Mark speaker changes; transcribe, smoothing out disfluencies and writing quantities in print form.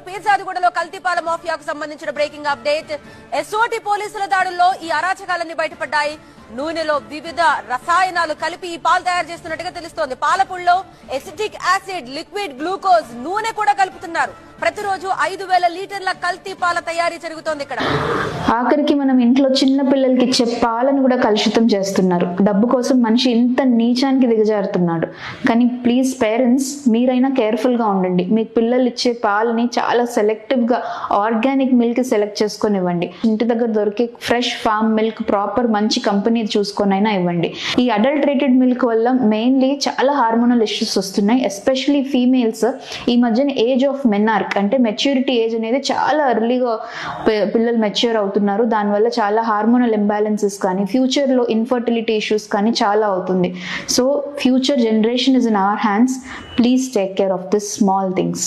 Speaker 1: పీర్జాదిగూడలో కల్తీపాల మాఫియాకు సంబంధించిన breaking update. SOT పోలీసుల దాడుల్లో ఈ అరాచకాలన్నీ బయటపడ్డాయి. నూనెలో వివిధ రసాయనాలు కలిపి ఈ పాలు తయారు చేస్తున్నట్టుగా తెలుస్తోంది. పాలపుల్లో ఎసిటిక్ యాసిడ్, లిక్విడ్ గ్లూకోజ్, నూనె కూడా కలుపుతున్నారు. ప్రతిరోజు 5,000 లీటర్ల కల్తీ పాల తయారీ జరుగుతోంది ఇక్కడ.
Speaker 2: ఆఖరికి మనం ఇంట్లో చిన్న పిల్లలకి ఇచ్చే పాలను కూడా కలుషితం చేస్తున్నారు. డబ్బు కోసం మనిషి ఇంత నీచానికి దిగజారుతున్నాడు. కానీ ప్లీజ్ పేరెంట్స్, మీరైనా కేర్ఫుల్ గా ఉండండి. మీకు పిల్లలు ఇచ్చే పాలని చాలా సెలెక్టివ్ గా ఆర్గానిక్ మిల్క్ సెలెక్ట్ చేసుకొని ఇవ్వండి. ఇంటి దగ్గర దొరికే ఫ్రెష్ ఫార్మ్ మిల్క్, ప్రాపర్ మంచి కంపెనీ చూసుకొని అయినా ఇవ్వండి. ఈ అడల్టరేటెడ్ మిల్క్ వల్ల మెయిన్లీ చాలా హార్మోనల్ ఇష్యూస్ వస్తున్నాయి. ఎస్పెషలీ ఫీమేల్స్ ఈ మధ్యన ఏజ్ ఆఫ్ మెనార్క్ అంటే మెచ్యూరిటీ ఏజ్ అనేది చాలా ఎర్లీగా పిల్లలు మెచ్యూర్ అవుతున్నారు. దానివల్ల చాలా హార్మోనల్ ఇంబ్యాలెన్సెస్ కానీ, ఫ్యూచర్ లో ఇన్ఫర్టిలిటీ ఇష్యూస్ కానీ చాలా అవుతుంది. So future generation is in our hands. Please take care of this small things.